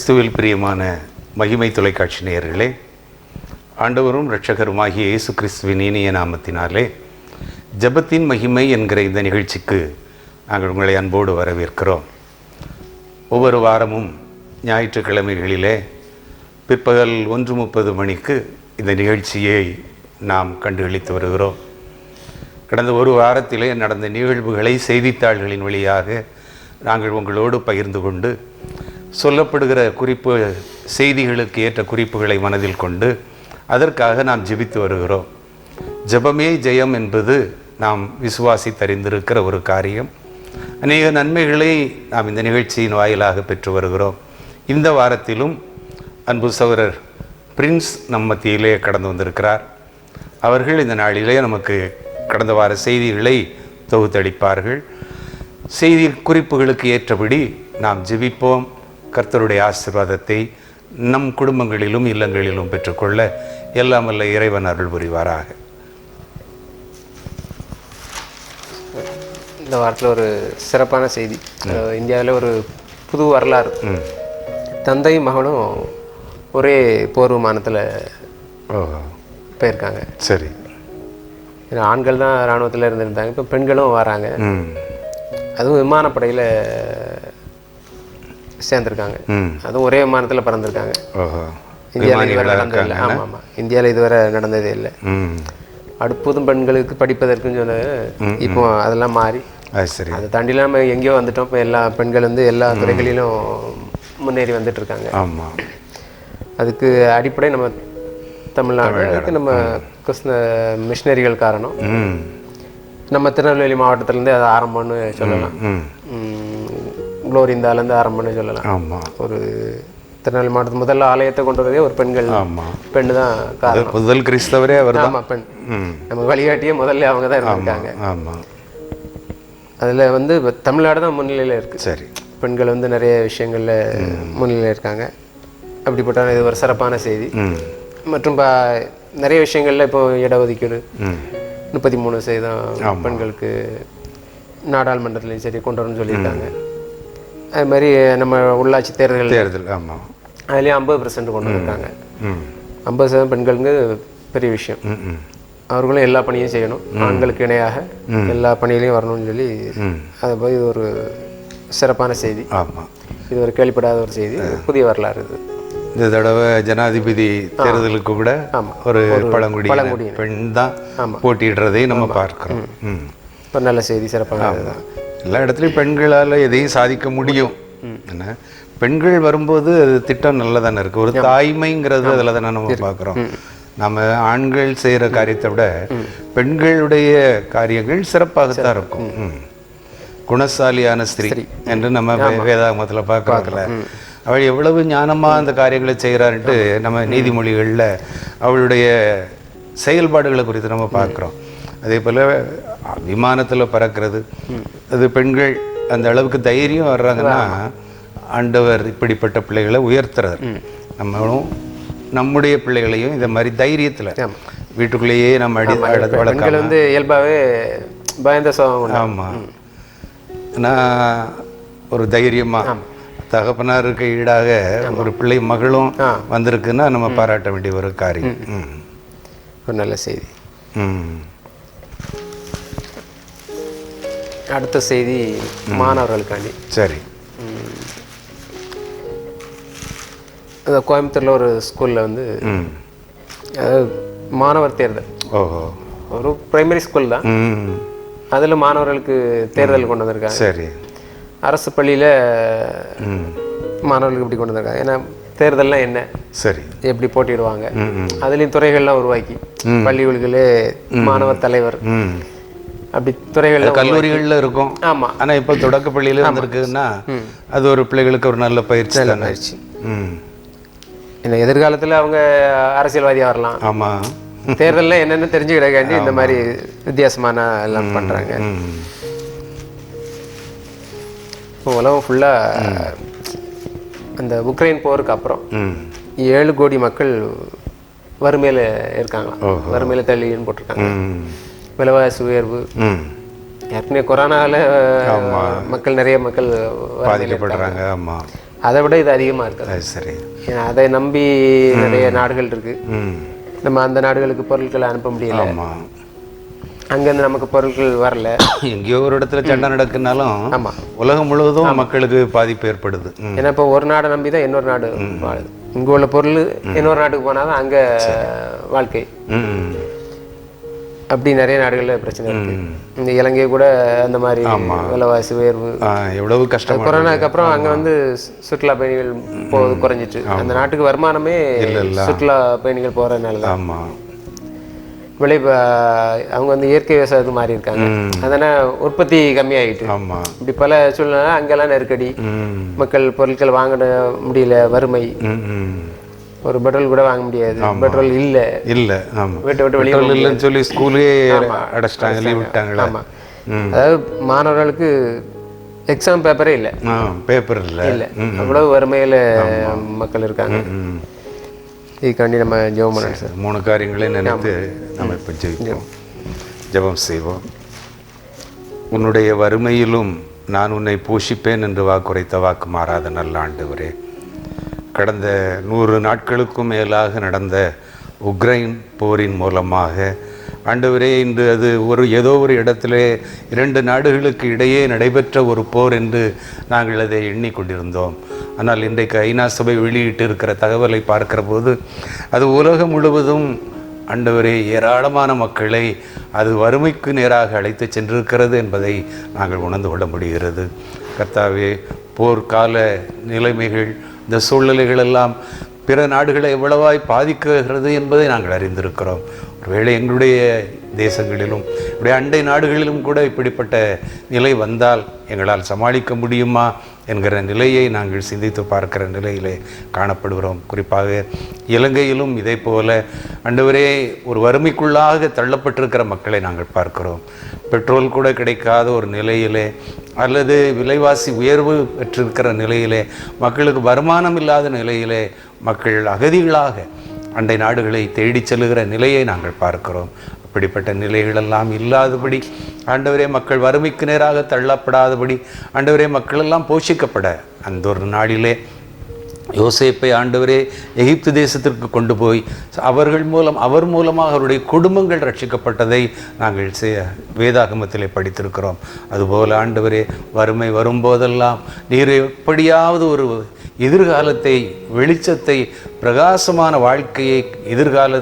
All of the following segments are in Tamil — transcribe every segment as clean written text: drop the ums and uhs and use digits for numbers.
கிறிஸ்துவில் பிரியமான மகிமை தொலைக்காட்சி நேயர்களே, ஆண்டவரும் இரட்சகருமாகிய இயேசு கிறிஸ்துவின் இனிய நாமத்தினாலே ஜெபத்தின் மகிமை என்கிற இந்த நிகழ்ச்சிக்கு நாங்கள் உங்களை அன்போடு வரவேற்கிறோம். ஒவ்வொரு வாரமும் ஞாயிற்றுக்கிழமைகளிலே பிற்பகல் 1:30 மணிக்கு இந்த நிகழ்ச்சியை நாம் கண்டுகளித்து வருகிறோம். கடந்த ஒரு வாரத்திலே நடந்த நிகழ்வுகளை செய்தித்தாள்களின் வழியாக நாங்கள் உங்களோடு பகிர்ந்து கொண்டு சொல்லப்படுகிற செய்திகளுக்கு ஏற்ற குறிப்புகளை மனதில் கொண்டு அதற்காக நாம் ஜெபித்து வருகிறோம். ஜெபமே ஜெயம் என்பது நாம் விசுவாசித்தறிந்திருக்கிற ஒரு காரியம். அநேக நன்மைகளை நாம் இந்த நிகழ்ச்சியின் வாயிலாக பெற்று வருகிறோம். இந்த வாரத்திலும் அன்பு சகோதரர் பிரின்ஸ் நம் மத்தியிலே கடந்து வந்திருக்கிறார். அவர்கள் இந்த நாளிலே நமக்கு கடந்த வார செய்திகளை தொகுத்தளிப்பார்கள். செய்தி குறிப்புகளுக்கு ஏற்றபடி நாம் ஜெபிப்போம். கர்த்தருடைய ஆசீர்வாதத்தை நம் குடும்பங்களிலும் இல்லங்களிலும் பெற்றுக்கொள்ள எல்லாம் வல்ல இறைவன் அருள் புரிவாராக. இந்த வாரத்தில் ஒரு சிறப்பான செய்தி. இந்தியாவில் ஒரு புது வரலாறு. தந்தையும் மகனும் ஒரே போர் விமானத்தில் போயிருக்காங்க. சரி. ஆண்கள் தான் இராணுவத்தில் இருந்திருந்தாங்க, இப்போ பெண்களும் வராங்க. அதுவும் விமானப்படையில் சேர்ந்துருக்காங்க. அதுவும் ஒரே விமானத்தில் பறந்துருக்காங்க. இந்தியாவில் இதுவரை நடந்ததில்லை. ஆமாம் ஆமாம், இந்தியாவில் இதுவரை நடந்ததே இல்லை. அடுப்பதும் பெண்களுக்கு படிப்பதற்குன்னு சொன்ன இப்போ அதெல்லாம் மாறி சரி, அதை தாண்டிலாம் நம்ம எங்கேயோ வந்துட்டோம். இப்போ எல்லா பெண்கள் எல்லா துறைகளிலும் முன்னேறி வந்துட்டு இருக்காங்க. ஆமாம், அதுக்கு அடிப்படை நம்ம தமிழ்நாடு. அதுக்கு நம்ம கிறிஸ்தவ மிஷினரிகள் காரணம். நம்ம திருநெல்வேலி மாவட்டத்திலேருந்து அது ஆரம்பம்னு சொல்லலாம். குளோரிந்தாலேருந்து ஆரம்பம்னு சொல்லலாம். ஆமாம், ஒரு திருநெல்வேலி மாவட்டத்து முதல்ல ஆலயத்தை கொண்டு வரதே ஒரு பெண்ணு தான் காரணம். முதல் கிறிஸ்தவரே அவர். ஆமாம், பெண். நம்ம வழிகாட்டியே முதல்ல அவங்க தான் இருந்திருக்காங்க. ஆமாம், அதில் தமிழ்நாடு தான் முன்னிலையில் இருக்குது. சரி, பெண்கள் நிறைய விஷயங்களில் முன்னிலையில் இருக்காங்க. அப்படிப்பட்ட இது ஒரு சிறப்பான செய்தி. மற்றும் நிறைய விஷயங்களில் இப்போ இடஒதுக்கீடு 33% பெண்களுக்கு நாடாளுமன்றத்துலையும் சரி கொண்டு வரணும்னு சொல்லியிருக்காங்க. அது மாதிரி நம்ம உள்ளாட்சி தேர்தல் ஆமாம், அதுலேயும் 50% கொண்டு வந்திருக்காங்க. 50% பெண்களுக்கு பெரிய விஷயம். அவர்களும் எல்லா பணியும் செய்யணும், ஆண்களுக்கு இணையாக எல்லா பணியிலையும் வரணும்னு சொல்லி அதை போய் இது ஒரு சிறப்பான செய்தி. ஆமாம், இது ஒரு கேள்விப்படாத ஒரு செய்தி, புதிய வரலாறு. இது இந்த தடவை ஜனாதிபதி தேர்தலுக்கு கூட ஒரு பழங்குடியின பெண் தான் போட்டியிடுறதை நம்ம பார்க்கிறோம். ஒரு நல்ல செய்தி, சிறப்பான. எல்லா இடத்துலையும் பெண்களால் எதையும் சாதிக்க முடியும். என்ன, பெண்கள் வரும்போது அது திட்டம் நல்லதானே இருக்குது. ஒரு தாய்மைங்கிறது அதில் தானே நம்ம பார்க்குறோம். நம்ம ஆண்கள் செய்கிற காரியத்தை விட பெண்களுடைய காரியங்கள் சிறப்பாகத்தான் இருக்கும். குணசாலியான ஸ்திரீ என்று நம்ம வேதாகமத்தில் பார்க்குறோம்ல. அவள் எவ்வளவு ஞானமாக அந்த காரியங்களை செய்கிறான்ட்டு நம்ம நீதிமொழிகளில் அவளுடைய செயல்பாடுகளை குறித்து நம்ம பார்க்குறோம். அதே போல் விமானத்தில் பறக்கிறது, அது பெண்கள் அந்த அளவுக்கு தைரியம் வர்றாங்கன்னா ஆண்டவர் இப்படிப்பட்ட பிள்ளைகளை உயர்த்துறார். நம்மளும் நம்முடைய பிள்ளைகளையும் இந்த மாதிரி தைரியத்தில் வீட்டுக்குள்ளேயே நம்ம வளர்க்கலாம். இயல்பாகவே பயந்த சுபாவம். ஆமாம், ஆனால் ஒரு தைரியமாக தகப்பனாருக்கு ஈடாக ஒரு பிள்ளை மகளும் வந்திருக்குன்னா நம்ம பாராட்ட வேண்டிய ஒரு காரியம். ஒரு நல்ல செய்தி. அடுத்த செய்தி மாணவர்களுக்காண்டி. சரி. கோயம்புத்தூரில் ஒரு ஸ்கூலில் மாணவர் தேர்தல். ஓஹோ. ஒரு பிரைமரி ஸ்கூல் தான். அதில் மாணவர்களுக்கு தேர்தல் கொண்டு வந்திருக்காங்க. சரி. அரசு பள்ளியில் மாணவர்களுக்கு இப்படி கொண்டு வந்திருக்காங்க. ஏன்னா தேர்தல்லாம் என்ன, சரி, எப்படி போட்டிடுவாங்க, அதுலேயும் துறைகள்லாம் உருவாக்கி பள்ளிகளுக்குள்ளே மாணவர் தலைவர் அப்படி துறைகள் கல்லூரிகளில் இருக்கும். ஆமாம், ஆனால் இப்போ தொடக்க பள்ளியில் இருந்திருக்குன்னா அது ஒரு பிள்ளைகளுக்கு ஒரு நல்ல பயிற்சி பயிற்சி. ஏன்னா எதிர்காலத்தில் அவங்க அரசியல்வாதியாக வரலாம். ஆமாம், தேர்தலில் என்னென்னு தெரிஞ்சுக்கிடக்காண்டி இந்த மாதிரி வித்தியாசமான எல்லாம் பண்ணுறாங்க. இப்போ உலகம் ஃபுல்லாக அந்த உக்ரைன் போருக்கு அப்புறம் 7 கோடி மக்கள் வறுமையில் இருக்காங்களாம். வறுமையில் தள்ளின்னு போட்டிருக்காங்க. விலைவாசி உயர்வு, ஏற்கனவே கொரோனாவில் மக்கள் நிறைய மக்கள் பாதிக்கப்படுறாங்க. ஆமாம், அதை விட இது அதிகமாக இருக்குது. அது சரி. ஏன்னா அதை நம்பி நிறைய நாடுகள் இருக்கு. நம்ம அந்த நாடுகளுக்கு பொருட்களை அனுப்ப முடியல. ஆமாம். அங்கேருந்து நமக்கு பொருட்கள் வரல. எங்கேயோ ஒரு இடத்துல சண்டை நடக்குனாலும் ஆமாம், உலகம் முழுவதும் மக்களுக்கு பாதிப்பு ஏற்படுது. ஏன்னா இப்போ ஒரு நாடை நம்பி தான் இன்னொரு நாடு வாழுது. இங்கே உள்ள பொருள் இன்னொரு நாட்டுக்கு போனால் தான் அங்கே வாழ்க்கை. அப்படி நிறைய நாடுகளில் பிரச்சனை இருக்கு. இந்த இலங்கை கூட அந்த மாதிரி விலைவாசி உயர்வு எவ்வளவு கஷ்டம். கொரோனாக்கு அப்புறம் அங்கே வந்து சுற்றுலா பயணிகள் போவது குறைஞ்சிட்டு, அந்த நாட்டுக்கு வருமானமே சுற்றுலா பயணிகள் போகிறதுனால தான். ஆமாம். அவங்க வந்து இயற்கை விவசாயத்துக்கு மாறி இருக்காங்க. அதனால் உற்பத்தி கம்மியாகிட்டு. ஆமாம். இப்படி பல சூழ்நிலை அங்கெல்லாம் நெருக்கடி, மக்கள் பொருட்கள் வாங்க முடியல, வறுமை. ஒரு பெட்ரோல் கூட வாங்க முடியாது, பெட்ரோல் இல்லை. வீட்டை விட்டு வெளியே இல்லைன்னு சொல்லி ஸ்கூலே அடைச்சிட்டாங்க, லீவ் விட்டாங்களா? ஆமாம். அதாவது மாணவர்களுக்கு எக்ஸாம் பேப்பரே இல்லை, பேப்பர் இல்லை. அவ்வளவு வறுமையில் மக்கள் இருக்காங்க. இதுக்காண்டி நம்ம ஜெபம் பண்ணணும் சார். 3 காரியங்களையும் நினைத்து நம்ம இப்போ ஜெபம் செய்வோம். உன்னுடைய வறுமையிலும் நான் உன்னை போஷிப்பேன் என்று வாக்குரைத்த வாக்கு மாறாத நல்ல ஆண்டவரே, கடந்த 100 நாட்களுக்கும் மேலாக நடந்த உக்ரைன் போரின் மூலமாக ஆண்டவரே, இன்று அது ஏதோ ஒரு இடத்திலே 2 நாடுகளுக்கு இடையே நடைபெற்ற ஒரு போர் என்று நாங்கள் அதை எண்ணிக்கொண்டிருந்தோம். ஆனால் இன்றைக்கு ஐநா சபை வெளியிட்டு இருக்கிற தகவலை பார்க்கிற போது அது உலகம் முழுவதும் ஆண்டவரே ஏராளமான மக்களை அது வறுமைக்கு நேராக அழைத்து சென்றிருக்கிறது என்பதை நாங்கள் உணர்ந்து கொள்ள முடிகிறது. கர்த்தாவே, போர்க்கால நிலைமைகள், இந்த சூழ்நிலைகள் எல்லாம் பிற நாடுகளை எவ்வளவாய் பாதிக்கிறது என்பதை நாங்கள் அறிந்திருக்கிறோம். ஒருவேளை எங்களுடைய தேசங்களிலும் இப்படி அண்டை நாடுகளிலும் கூட இப்படிப்பட்ட நிலை வந்தால் எங்களால் சமாளிக்க முடியுமா என்கிற நிலையை நாங்கள் சிந்தித்து பார்க்கிற நிலையிலே காணப்படுகிறோம். குறிப்பாக இலங்கையிலும் இதே போல ஆண்டவரே ஒரு வறுமைக்குள்ளாக தள்ளப்பட்டிருக்கிற மக்களை நாங்கள் பார்க்கிறோம். பெட்ரோல் கூட கிடைக்காத ஒரு நிலையிலே, அல்லது விலைவாசி உயர்வு பெற்றிருக்கிற நிலையிலே, மக்களுக்கு வருமானம் இல்லாத நிலையிலே மக்கள் அகதிகளாக அண்டை நாடுகளை தேடி செல்லுகிற நிலையை நாங்கள் பார்க்கிறோம். அப்படிப்பட்ட நிலைகளெல்லாம் இல்லாதபடி ஆண்டவரே, மக்கள் வறுமைக்கு நேராக தள்ளப்படாதபடி ஆண்டவரே, மக்கள் எல்லாம் போஷிக்கப்பட அந்த ஒரு நாளிலே யோசேப்பை ஆண்டவரே எகிப்து தேசத்திற்கு கொண்டு போய் அவர் மூலமாக அவருடைய குடும்பங்கள் ரட்சிக்கப்பட்டதை நாங்கள் வேதாகமத்திலே படித்திருக்கிறோம். அதுபோல் ஆண்டவரே, வறுமை வரும்போதெல்லாம் நீர் எப்படியாவது ஒரு எதிர்காலத்தை, வெளிச்சத்தை, பிரகாசமான வாழ்க்கையை, எதிர்கால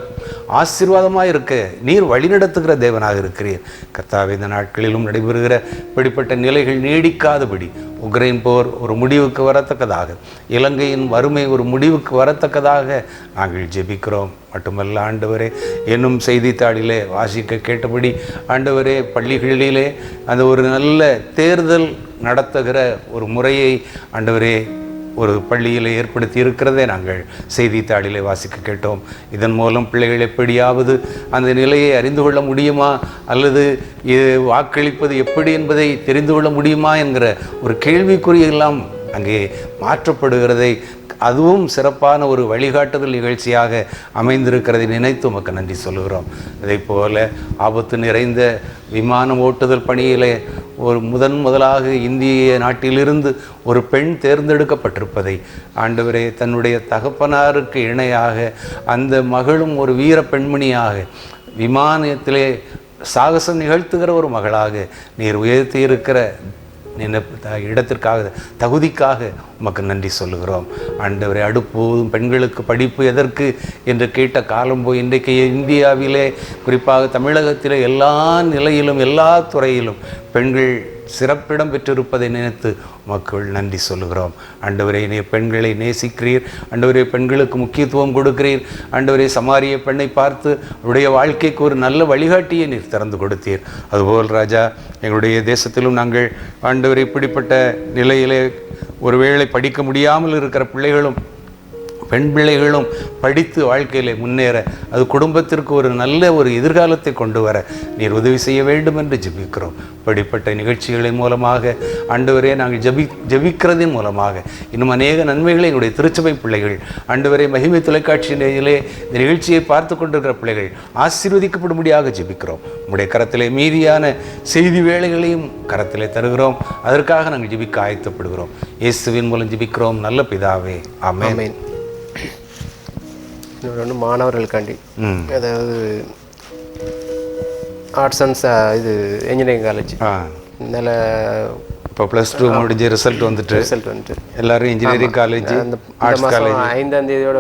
ஆசீர்வாதமாக இருக்க நீர் வழிநடத்துகிற தேவனாக இருக்கிறீர். கர்த்தாவே, இந்த நாட்களிலும் நடைபெறுகிற இப்படிப்பட்ட நிலைகள் நீடிக்காதபடி உக்ரைன் போர் ஒரு முடிவுக்கு வரத்தக்கதாக, இலங்கையின் வறுமை ஒரு முடிவுக்கு வரத்தக்கதாக நாங்கள் ஜெபிக்கிறோம். மட்டுமல்ல ஆண்டவரே, என்னும் செய்தித்தாளிலே வாசிக்க கேட்டபடி ஆண்டவரே, பள்ளிகளிலே அந்த ஒரு நல்ல தேர்தல் நடத்துகிற ஒரு முறையை ஆண்டவரே ஒரு பள்ளியில் ஏற்படுத்தி இருக்கிறதே நாங்கள் செய்தித்தாளிலே வாசிக்க கேட்டோம். இதன் மூலம் பிள்ளைகள் எப்படியாவது அந்த நிலையை அறிந்து கொள்ள முடியுமா, அல்லது வாக்களிப்பது எப்படி என்பதை தெரிந்து கொள்ள முடியுமா என்கிற ஒரு கேள்விக்குறியெல்லாம் அங்கே மாற்றப்படுகிறதை, அதுவும் சிறப்பான ஒரு வழிகாட்டுதல் நிகழ்ச்சியாக அமைந்திருக்கிறதை நினைத்து உமக்கு நன்றி சொல்லுகிறோம். அதே போல ஆபத்து நிறைந்த விமானம் ஓட்டுதல் பணியிலே ஒரு முதலாக இந்திய நாட்டிலிருந்து ஒரு பெண் தேர்ந்தெடுக்கப்பட்டிருப்பதை ஆண்டவரே, தன்னுடைய தகப்பனாருக்கு இணையாக அந்த மகளும் ஒரு வீர பெண்மணியாக விமானத்திலே சாகசம் நிகழ்த்துகிற ஒரு மகளாக நீர் உயர்த்தி இருக்கிற இடத்திற்காக, தகுதிக்காக உமக்கு நன்றி சொல்லுகிறோம். ஆண்டவரே, அடுப்போதும் பெண்களுக்கு படிப்பு எதற்கு என்று கேட்ட காலம் போய் இன்றைக்கு இந்தியாவிலே, குறிப்பாக தமிழகத்திலே எல்லா நிலையிலும் எல்லா துறையிலும் பெண்கள் சிறப்பிடம் பெற்றிருப்பதை நினைத்து மக்கள் நன்றி சொல்லுகிறோம். ஆண்டவரே, நீர் பெண்களை நேசிக்கிறீர். ஆண்டவரே, பெண்களுக்கு முக்கியத்துவம் கொடுக்கிறீர். ஆண்டவரே, சமாரிய பெண்ணை பார்த்து அவருடைய வாழ்க்கைக்கு ஒரு நல்ல வழிகாட்டியை நீர் திறந்து கொடுத்தீர். அதுபோல் ராஜா, எங்களுடைய தேசத்திலும் நாங்கள் ஆண்டவரே இப்படிப்பட்ட நிலையிலே ஒருவேளை படிக்க முடியாமல் இருக்கிற பிள்ளைகளும் பெண் பிள்ளைகளும் படித்து வாழ்க்கையில் முன்னேற, அது குடும்பத்திற்கு ஒரு நல்ல ஒரு எதிர்காலத்தை கொண்டு வர நீர் உதவி செய்ய வேண்டும் என்று ஜெபிக்கிறோம். இப்படிப்பட்ட நிகழ்ச்சிகளின் மூலமாக ஆண்டவரே நாங்கள் ஜெபிக்கிறதின் மூலமாக இன்னும் அநேக நன்மைகளை எங்களுடைய திருச்சபை பிள்ளைகள், ஆண்டவரே மகிமை தொலைக்காட்சியிலே இந்த நிகழ்ச்சியை பார்த்து கொண்டிருக்கிற பிள்ளைகள் ஆசீர்வதிக்கப்படும்படியாக ஜெபிக்கிறோம். உங்களுடைய கரத்திலே மீதியான செய்தி வேளைகளையும் கரத்திலே தருகிறோம். அதற்காக நாங்கள் ஜெபிக்க ஆயத்தப்படுகிறோம். இயேசுவின் மூலம் ஜெபிக்கிறோம் நல்ல பிதாவே, ஆமென். இன்னொன்று மாணவர்களுக்காண்டி, அதாவது ஆர்ட்ஸ் அண்ட் இது இன்ஜினியரிங் காலேஜ் நல்ல இப்போ +2 முடிஞ்சு ரிசல்ட் வந்துட்டு எல்லாரும் இன்ஜினியரிங் காலேஜ், ஆர்ட்ஸ் காலேஜ் 5ஆம் தேதியோட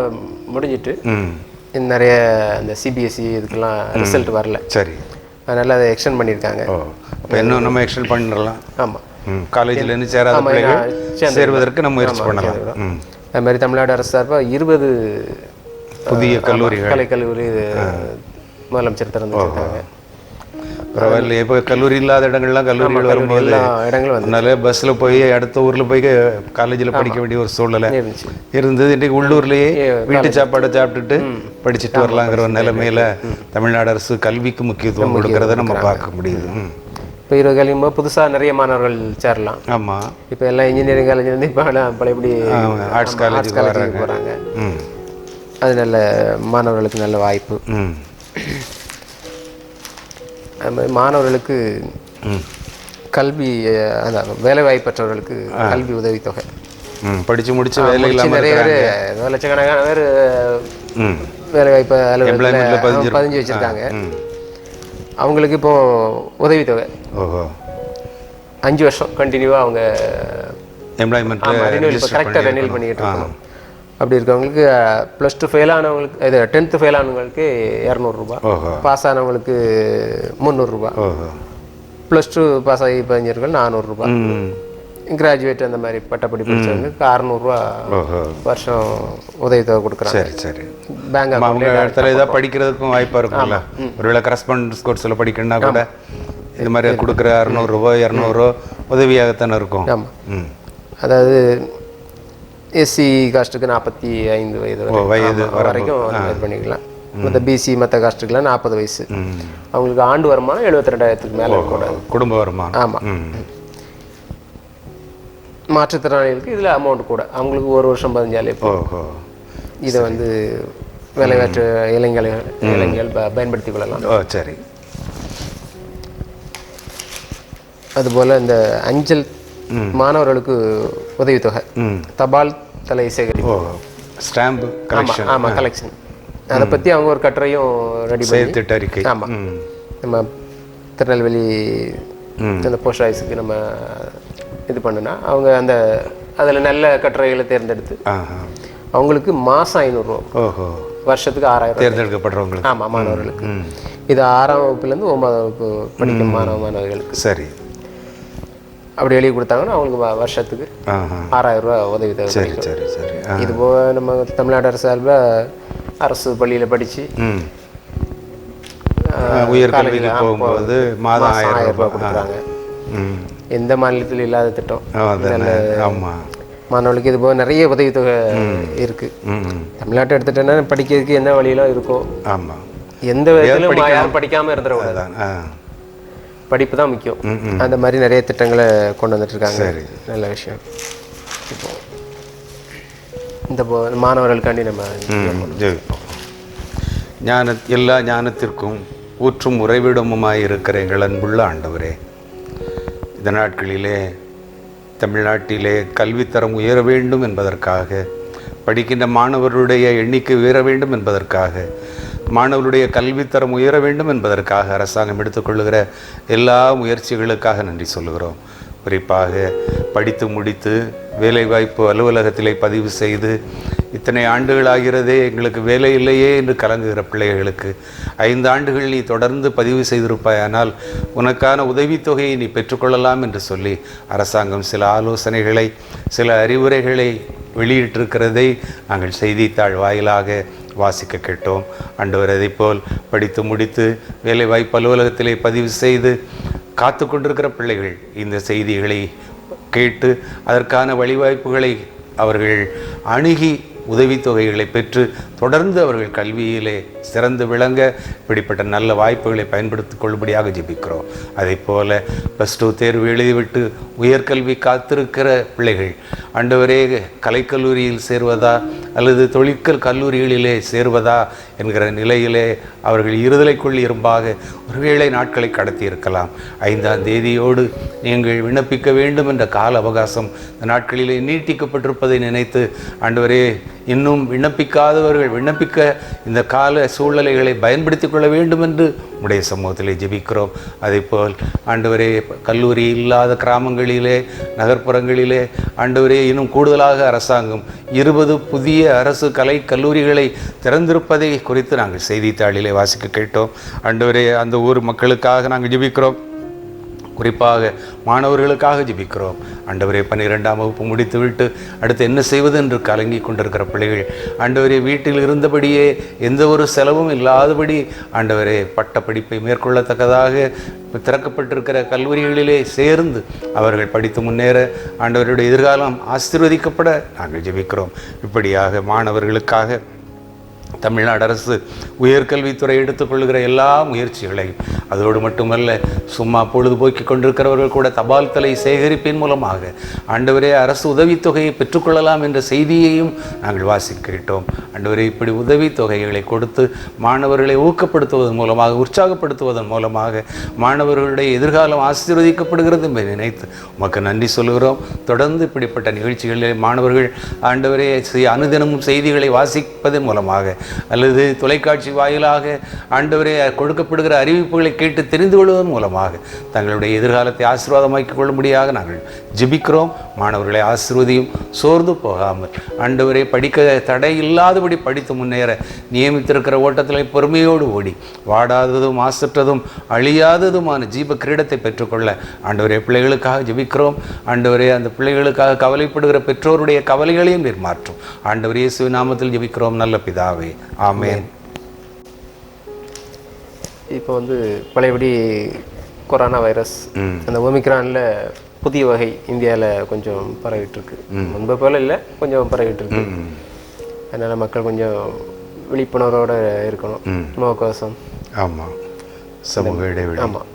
முடிஞ்சிட்டு நிறைய அந்த சிபிஎஸ்சி இதுக்கெல்லாம் ரிசல்ட் வரல. சரி, அதனால் அதை எக்ஸ்டெண்ட் பண்ணியிருக்காங்க. இப்போ இன்னும் நம்ம எக்ஸ்டெண்ட் பண்ணிடலாம். ஆமாம், காலேஜில் இருந்து சேராத பிள்ளைகள் சேர்வதற்கு நம்ம முயற்சி பண்ணலாம். அது மாதிரி தமிழ்நாடு அரசு சார்பாக 20 புதிய கல்லூரிகள், கலைக்கல்லூரி முதலமைச்சர் திறந்து வச்சிருக்காங்க. பரவாயில்ல. இப்போ கல்லூரி இல்லாத இடங்கள்லாம் கல்லூரிகள் வரும்போது எல்லா இடங்களும் வந்து அதனால பஸ்ஸில் போய் அடுத்த ஊரில் போய் காலேஜில் படிக்க வேண்டிய ஒரு சூழ்நிலை இருந்தது. இன்றைக்கு உள்ளூர்லேயே வீட்டு சாப்பாடை சாப்பிட்டுட்டு படிச்சுட்டு வரலாங்கிற ஒரு நிலைமையில தமிழ்நாடு அரசு கல்விக்கு முக்கியத்துவம் கொடுக்கறத நம்ம பார்க்க முடியுது. இப்போ 20 கல்வியும்போது புதுசாக நிறைய மாணவர்கள் சேரலாம். ஆமாம், இப்போ எல்லாம் இன்ஜினியரிங் காலேஜ்லேருந்து இப்போ பழையபடி ஆர்ட்ஸ் காலேஜுக்கு போகிறாங்க. அது நல்ல மாணவர்களுக்கு நல்ல வாய்ப்பு. அது மாதிரி மாணவர்களுக்கு கல்வி, அதான் வேலை வாய்ப்பற்றவர்களுக்கு கல்வி உதவித்தொகை படித்து முடிச்சு வேலை நிறைய பேர் லட்சக்கணக்கான பேர் வேலை வாய்ப்பு அலுவலகத்தில் பதிஞ்சு வச்சுருக்காங்க. அவங்களுக்கு இப்போ உதவித்தொகை 5 வருஷம் கண்டினியூவாக அவங்க கரெக்டாக ரெனியூல் பண்ணிக்கிட்டு இருக்கணும். அப்படி இருக்கவங்களுக்கு +2 ஃபெயில் ஆனவங்களுக்கு, இது 10th ஃபெயில் ஆனவங்களுக்கு 200 ரூபா, பாஸ் ஆனவங்களுக்கு 300 ரூபா, +2 பாஸ் ஆகி பதிஞ்சிருக்க 400 ரூபா, கிராஜுவேட் அந்த மாதிரி பட்டப்படி படித்தவங்களுக்கு 600 ரூபா வருஷம் உதவித்தொகை கொடுக்குறாங்க. சரி சரி. பேங்க் அவங்க இடத்துல ஏதாவது படிக்கிறதுக்கும் வாய்ப்பாக இருக்கும்ல. ஒருவேளை கரஸ்பாண்டன்ஸ் கோர்ஸில் படிக்கணும்னா கூட இது மாதிரி கொடுக்குற 600 ரூபா 200 ரூபா உதவியாகத்தானே இருக்கும். ஆமாம், அதாவது எஸ்சி காஸ்ட்டுக்கு 45 வயது வரைக்கும் இது பண்ணிக்கலாம். மற்ற பிசி மற்ற காஸ்ட்டுக்கெலாம் 40 வயசு. அவங்களுக்கு ஆண்டு வருமானம் 72,000க்கு மேலே இருக்கக்கூடாது, குடும்ப வருமானம். ஆமாம். மாற்றுத்திறனாளிகளுக்கு இதில் அமௌண்ட் கூட, அவங்களுக்கு 1 வருஷம் பதிஞ்சாலே இதை வந்து வேலைவாய்ப்பு இளைஞர்கள் பயன்படுத்தி கொள்ளலாம். சரி. அதுபோல் இந்த அஞ்சல் மாணவர்களுக்கு உதவித்தொகை, தபால் தலை சேகரிப்பு, ஸ்டாம்ப் கலெக்ஷன். ஆமாம், கலெக்ஷன். அதை பற்றி அவங்க ஒரு கட்டுரையும் ரெடி பண்ணி அறிக்கை. ஆமாம், நம்ம திருநெல்வேலி அந்த போஸ்ட் ஆஃபீஸுக்கு நம்ம இது பண்ணுனா அவங்க அந்த அதில் நல்ல கட்டுரைகளை தேர்ந்தெடுத்து அவங்களுக்கு மாதம் 500 ரூபா, வருஷத்துக்கு 6000 தேர்ந்தெடுக்கப்படுறவங்களுக்கு. ஆமாம், மாணவர்களுக்கு. இது 6ஆம் வகுப்புலேருந்து 9ஆம் வகுப்பு படிக்கும் மாணவர்களுக்கு. சரி. அப்படி எழுதி கொடுத்தாங்கன்னா அவங்களுக்கு வருஷத்துக்கு 6000 ரூபா உதவி தேவை. சரி சரி சரி. இது போக நம்ம தமிழ்நாடு அரசு சார்பில் அரசு பள்ளியில் படித்து உயர்கல்விக்கு போகும்போது மாதம் 1000 ரூபாய் கொடுக்குறாங்க. எந்த மாநிலத்தில் இல்லாத திட்டம். ஆமாம், மாணவர்களுக்கு இது போக நிறைய உதவித்தொகை இருக்குது. தமிழ்நாட்டை எடுத்துட்டோன்னா படிக்கிறதுக்கு என்ன வழியெல்லாம் இருக்கும். ஆமாம், எந்த விதத்திலும் யாரும் படிக்காமல் இருந்துடக்கூடாது, படிப்பு தான் முக்கியம். அந்த மாதிரி நிறைய திட்டங்களை கொண்டு வந்துட்டுருக்காங்க. நல்ல விஷயம். இப்போ இந்த மாணவர்களுக்காண்டி நம்ம எல்லா ஞானத்திற்கும் ஊற்றும் உறைவிடமுமாய் இருக்கிற எங்கள் அன்புள்ள ஆண்டவரே, இந்த நாட்களிலே தமிழ்நாட்டிலே கல்வித்தரம் உயர வேண்டும் என்பதற்காக, படிக்கின்ற மாணவர்களுடைய எண்ணிக்கை உயர வேண்டும் என்பதற்காக, மாணவர்களுடைய கல்வித்தரம் உயர வேண்டும் என்பதற்காக அரசாங்கம் எடுத்துக்கொள்ளுகிற எல்லா முயற்சிகளுக்காக நன்றி சொல்லுகிறோம். குறிப்பாக படித்து முடித்து வேலைவாய்ப்பு அலுவலகத்திலே பதிவு செய்து இத்தனை ஆண்டுகளாகிறதே எங்களுக்கு வேலை இல்லையே என்று கலங்குகிற பிள்ளைகளுக்கு 5 ஆண்டுகள் நீ தொடர்ந்து பதிவு செய்திருப்பாயானால் உனக்கான உதவித்தொகையை நீ பெற்றுக்கொள்ளலாம் என்று சொல்லி அரசாங்கம் சில ஆலோசனைகளை, சில அறிவுரைகளை வெளியிட்டிருக்கிறதை நாங்கள் செய்தித்தாள் வாயிலாக வாசிக்க கேட்டோம். ஆண்டவர் அதைப்போல் படித்து முடித்து வேலைவாய்ப்பு அலுவலகத்திலே பதிவு செய்து காத்து கொண்டிருக்கிற பிள்ளைகள் இந்த செய்திகளை கேட்டு அதற்கான வழிவாய்ப்புகளை அவர்கள் அணுகி உதவித்தொகைகளை பெற்று தொடர்ந்து அவர்கள் கல்வியிலே சிறந்து விளங்க இப்படிப்பட்ட நல்ல வாய்ப்புகளை பயன்படுத்திக் கொள்ளும்படியாக ஜெபிக்கிறோம். அதே போல் +2 தேர்வு எழுதிவிட்டு உயர்கல்வி காத்திருக்கிற பிள்ளைகள் ஆண்டவரே கலைக்கல்லூரியில் சேர்வதா அல்லது தொழிற்கல் கல்லூரிகளிலே சேர்வதா என்கிற நிலையிலே அவர்கள் இருதலைக்குள் இரும்பாக ஒருவேளை நாட்களை கடத்தி இருக்கலாம். 5ஆம் தேதியோடு நீங்கள் விண்ணப்பிக்க வேண்டும் என்ற கால அவகாசம் இந்த நாட்களிலே நீட்டிக்கப்பட்டிருப்பதை நினைத்து ஆண்டவரே இன்னும் விண்ணப்பிக்காதவர்கள் விண்ணப்பிக்க இந்த கால சூழ்நிலைகளை பயன்படுத்திக் கொள்ள வேண்டும் என்று உடைய சமூகத்திலே ஜெபிக்கிறோம். அதேபோல் ஆண்டவரே கல்லூரி இல்லாத கிராமங்களிலே நகர்ப்புறங்களிலே ஆண்டவரே இன்னும் கூடுதலாக அரசாங்கம் 20 புதிய அரசு கலை கல்லூரிகளை திறந்திருப்பதை குறித்து நாங்கள் செய்தித்தாளிலே வாசிக்க கேட்டோம். ஆண்டவரே அந்த ஊர் மக்களுக்காக நாங்கள் ஜெபிக்கிறோம். குறிப்பாக மாணவர்களுக்காக ஜெபிக்கிறோம். ஆண்டவரே 12ஆம் வகுப்பு முடித்துவிட்டு அடுத்து என்ன செய்வது என்று கலங்கி கொண்டிருக்கிற பிள்ளைகள் ஆண்டவரே வீட்டில் இருந்தபடியே எந்த ஒரு செலவும் இல்லாதபடி ஆண்டவரே பட்ட படிப்பை மேற்கொள்ளத்தக்கதாக திறக்கப்பட்டிருக்கிற கல்லூரிகளிலே சேர்ந்து அவர்கள் படித்து முன்னேற ஆண்டவருடைய எதிர்காலம் ஆசீர்வதிக்கப்பட நாங்கள் ஜெபிக்கிறோம். இப்படியாக மாணவர்களுக்காக தமிழ்நாடு அரசு உயர்கல்வித்துறை எடுத்துக்கொள்கிற எல்லா முயற்சிகளையும் அதோடு மட்டுமல்ல சும்மா பொழுதுபோக்கி கொண்டிருக்கிறவர்கள் கூட தபால் தலை சேகரிப்பின் மூலமாக ஆண்டவரே அரசு உதவித்தொகையை பெற்றுக்கொள்ளலாம் என்ற செய்தியையும் நாங்கள் வாசிக்கிட்டோம். ஆண்டவரே இப்படி உதவித்தொகைகளை கொடுத்து மாணவர்களை ஊக்கப்படுத்துவதன் மூலமாக உற்சாகப்படுத்துவதன் மூலமாக மாணவர்களுடைய எதிர்காலம் ஆசீர்வதிக்கப்படுகிறது என்பதை நினைத்து உமக்கு நன்றி சொல்கிறோம். தொடர்ந்து இப்படிப்பட்ட நிகழ்ச்சிகளில் மாணவர்கள் ஆண்டவரே அனுதினமும் செய்திகளை வாசிப்பதன் மூலமாக அல்லது தொலைக்காட்சி வாயிலாக ஆண்டவரே கொடுக்கப்படுகிற அறிவிப்புகளை கேட்டு தெரிந்து கொள்வதன் மூலமாக தங்களுடைய எதிர்காலத்தை ஆசீர்வாதமாக்கிக் கொள்ளும்படியாக நாங்கள் ஜெபிக்கிறோம். மாணவர்களை ஆசீர்வதியும் சோர்ந்து போகாமல் ஆண்டவரே படிக்க தடை இல்லாதபடி படித்து முன்னேற நியமித்திருக்கிற ஓட்டத்தில் பொறுமையோடு ஓடி வாடாததும் மாசற்றதும் அழியாததுமான ஜீவ கிரீடத்தை பெற்றுக்கொள்ள ஆண்டவரே பிள்ளைகளுக்காக ஜெபிக்கிறோம். ஆண்டவரே அந்த பிள்ளைகளுக்காக கவலைப்படுகிற பெற்றோருடைய கவலைகளையும் நீர் மாற்றும். ஆண்டவர் இயேசுவின் நாமத்தில் ஜெபிக்கிறோம் நல்ல பிதாவே, ஆமென். இப்போ பழையபடி கொரோனா வைரஸ் அந்த ஒமிக்ரானில் புதிய வகை இந்தியாவில் கொஞ்சம் பரவிட்டு இருக்கு. முன்பு போல இல்லை, கொஞ்சம் பரவிட்டு இருக்கு. அதனால் மக்கள் கொஞ்சம் விழிப்புணர்வோடு இருக்கணும். முகக்கவசம், ஆமாம், சமூக இடைவெளி, ஆமாம்,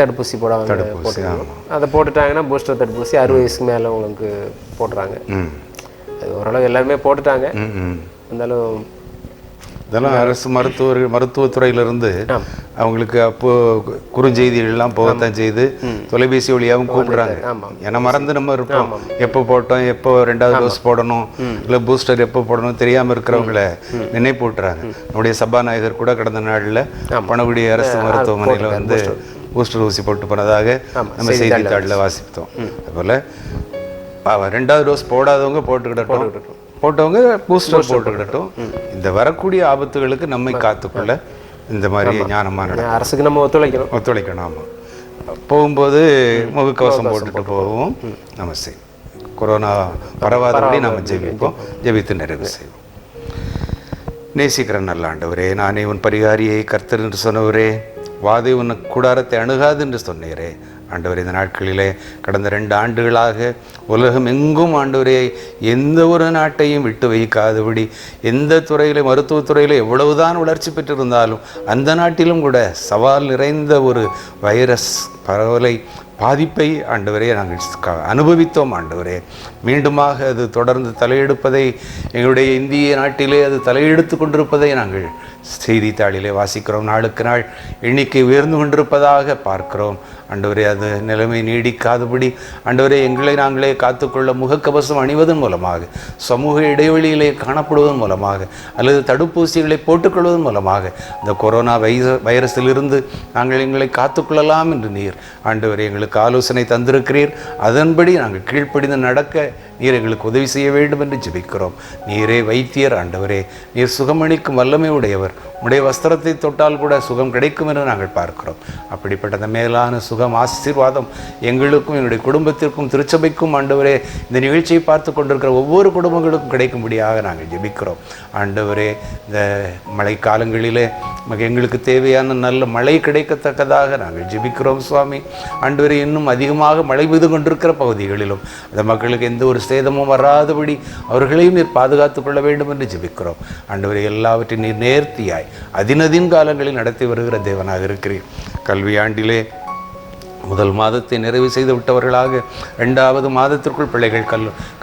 தடுப்பூசி போட்டுருக்காங்க. அதை போட்டுட்டாங்கன்னா பூஸ்டர் தடுப்பூசி 60 வயசுக்கு மேலே உங்களுக்கு போடுறாங்க. அது ஓரளவு எல்லாருமே போட்டுட்டாங்க. இருந்தாலும் இதெல்லாம் அரசு மருத்துவத்துறையிலிருந்து அவங்களுக்கு அப்போ குறுஞ்செய்திகள்லாம் போகத்தான் செய்து தொலைபேசி வழியாகவும் கூப்பிடுறாங்க. ஏன்னா மறந்து நம்ம இருப்போம், எப்போ போட்டோம், எப்போ 2வது டோஸ் போடணும், இல்லை பூஸ்டர் எப்போ போடணும் தெரியாமல் இருக்கிறவங்கள நினைப்பூட்டுறாங்க. நம்முடைய சபாநாயகர் கூட கடந்த நாளில் பணகுடி அரசு மருத்துவமனையில் பூஸ்டர் ஊசி போட்டு போனதாக நம்ம செய்தித்தாளில் வாசித்தோம். அதுபோல் 2வது டோஸ் போடாதவங்க போட்டுக்கிட்டோம், போட்டவங்க பூஸ்டர் போட்டுக்கிட்டோம். இந்த வரக்கூடிய ஆபத்துகளுக்கு நம்மை காத்துக்கொள்ள இந்த மாதிரி ஞானமான அரசுக்கு நம்ம ஒத்துழைக்கணும். ஆமாம், போகும்போது முகக்கவசம் போட்டுட்டு போவோம். நம்ம செய்வோம். கொரோனா பரவாதபடி நம்ம ஜெபித்து நிறைவு செய்வோம். நேசிக்கிற நல்ல ஆண்டவரே, நானே உன் பரிகாரியை கர்த்தர் என்று சொன்னவரே, வாதை உன் கூடாரத்தை அணுகாது என்று சொன்னீரே. ஆண்டவரே, இந்த நாட்களிலே கடந்த 2 ஆண்டுகளாக உலகம் எங்கும் ஆண்டவரே எந்த ஒரு நாட்டையும் விட்டு வைக்காதபடி எந்த துறையிலே மருத்துவத்துறையில் எவ்வளவுதான் வளர்ச்சி பெற்றிருந்தாலும் அந்த நாட்டிலும் கூட சவால் நிறைந்த ஒரு வைரஸ் பரவலை பாதிப்பை ஆண்டவரே நாங்கள் அனுபவித்தோம். ஆண்டவரே, மீண்டுமாக அது தொடர்ந்து தலையெடுப்பதை எங்களுடைய இந்திய நாட்டிலே அது தலையெடுத்து கொண்டிருப்பதை நாங்கள் செய்தித்தாளிலே வாசிக்கிறோம். நாளுக்கு நாள் எண்ணிக்கை உயர்ந்து கொண்டிருப்பதாக பார்க்கிறோம். ஆண்டவரே, அது நிலைமை நீடிக்காதபடி ஆண்டவரே எங்களை நாங்களே காத்துக்கொள்ள முகக்கவசம் அணிவதன் மூலமாக, சமூக இடைவெளியிலே காணப்படுவதன் மூலமாக அல்லது தடுப்பூசிகளை போட்டுக்கொள்வதன் மூலமாக இந்த கொரோனா வைரஸிலிருந்து நாங்கள் எங்களை காத்துக்கொள்ளலாம் என்று நீர் ஆண்டவரே எங்களுக்கு ஆலோசனை தந்திருக்கிறீர். அதன்படி நாங்கள் கீழ்ப்படிந்து நடக்க நீர் எங்களுக்கு உதவி செய்ய வேண்டும் என்று ஜெபிக்கிறோம். நீரே வைத்தியர் ஆண்டவரே, நீர் சுகமளிக்கும் வல்லமை உடையவர். உடைய வஸ்திரத்தை தொட்டால் கூட சுகம் கிடைக்கும் என்று நாங்கள் பார்க்கிறோம். அப்படிப்பட்ட அந்த மேலான சுகம், ஆசீர்வாதம் எங்களுக்கும் எங்களுடைய குடும்பத்திற்கும் திருச்சபைக்கும் ஆண்டவரே இந்த நிகழ்ச்சியை பார்த்து கொண்டிருக்கிற ஒவ்வொரு குடும்பங்களுக்கும் கிடைக்கும்படியாக நாங்கள் ஜெபிக்கிறோம். ஆண்டவரே, இந்த மழைக்காலங்களிலே எங்களுக்கு தேவையான நல்ல மழை கிடைக்கத்தக்கதாக நாங்கள் ஜெபிக்கிறோம் சுவாமி. ஆண்டவரே, இன்னும் அதிகமாக மழை பெய்து கொண்டிருக்கிற பகுதிகளிலும் அந்த மக்களுக்கு எந்த ஒரு சேதமும் வராதபடி அவர்களையும் நீர் பாதுகாத்து கொள்ள வேண்டும் என்று ஜெபிக்கிறோம். ஆண்டவரே, எல்லாவற்றையும் நீர் நேர்த்தியாய் அதினதின் காலங்களில் நடத்தி வருகிற தேவனாக இருக்கிறீர். கல்வியாண்டிலே முதல் மாதத்தை நிறைவு செய்து விட்டவர்களாக 2வது மாதத்திற்குள் பிள்ளைகள்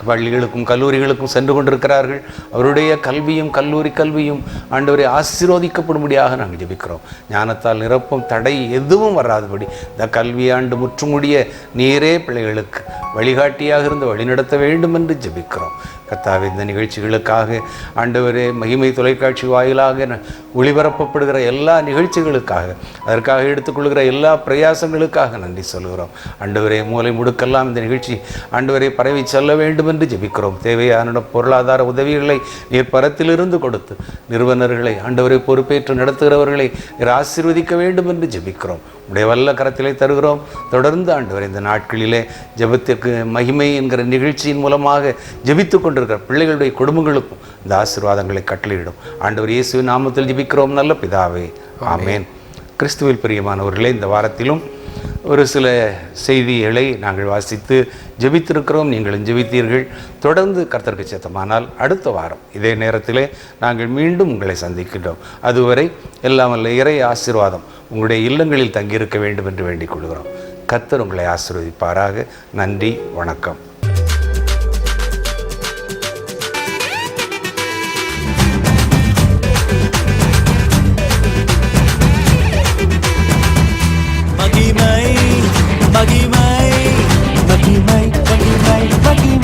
பள்ளிகளுக்கும் கல்லூரிகளுக்கும் சென்று கொண்டிருக்கிறார்கள். அவருடைய கல்வியும் கல்லூரி கல்வியும் ஆண்டவரை ஆசீர்வதிக்கப்படும்படியாக நாங்கள் ஜெபிக்கிறோம். ஞானத்தால் நிரப்பும் தடை எதுவும் வராதபடி இந்த கல்வியாண்டு முற்றுமுடிய நீரே பிள்ளைகளுக்கு வழிகாட்டியாக இருந்து வழிநடத்த வேண்டும் என்று ஜெபிக்கிறோம். கர்த்தாவே, இந்த நிகழ்ச்சிகளுக்காக ஆண்டவரே, மகிமை தொலைக்காட்சி வாயிலாக ஒளிபரப்பப்படுகிற எல்லா நிகழ்ச்சிகளுக்காக, அதற்காக எடுத்துக்கொள்கிற எல்லா பிரயாசங்களுக்காக நன்றி சொல்கிறோம். ஆண்டவரே, மூலை முடுக்கெல்லாம் இந்த நிகழ்ச்சி ஆண்டவரே பரவி செல்ல வேண்டும் என்று ஜெபிக்கிறோம். தேவையான பொருளாதார உதவிகளை நீர் பரத்திலிருந்து கொடுத்து நிறுவனர்களை ஆண்டவரை பொறுப்பேற்று நடத்துகிறவர்களை நீர் ஆசீர்வதிக்க வேண்டும் என்று ஜெபிக்கிறோம். உடைய வல்ல கரத்திலே தருகிறோம். தொடர்ந்து ஆண்டவர் இந்த நாட்களிலே ஜெபத்திற்கு மகிமை என்கிற நிகழ்ச்சியின் மூலமாக ஜெபித்து கொண்டிருக்கிற பிள்ளைகளுடைய குடும்பங்களுக்கும் இந்த ஆசீர்வாதங்களை கட்டளையிடும். ஆண்டவர் இயேசுவின் நாமத்தில் ஜெபிக்கிறோம் நல்ல பிதாவே, ஆமேன். கிறிஸ்துவில் பிரியமானவர்களே, இந்த வாரத்திலும் ஒரு சில செய்திகளை நாங்கள் வாசித்து ஜெபித்திருக்கிறோம். நீங்களும் ஜெபித்தீர்கள். தொடர்ந்து கர்த்தருக்கு சித்தமானால் அடுத்த வாரம் இதே நேரத்திலே நாங்கள் மீண்டும் உங்களை சந்திக்கின்றோம். அதுவரை எல்லாம் வல்ல இறை ஆசீர்வாதம் உங்களுடைய இல்லங்களில் தங்கியிருக்க வேண்டும் என்று வேண்டிக் கொள்கிறோம். கர்த்தர் உங்களை ஆசீர்வதிப்பாராக. நன்றி, வணக்கம். மகிமை மகிமை மகிமை மகிமை மகிமை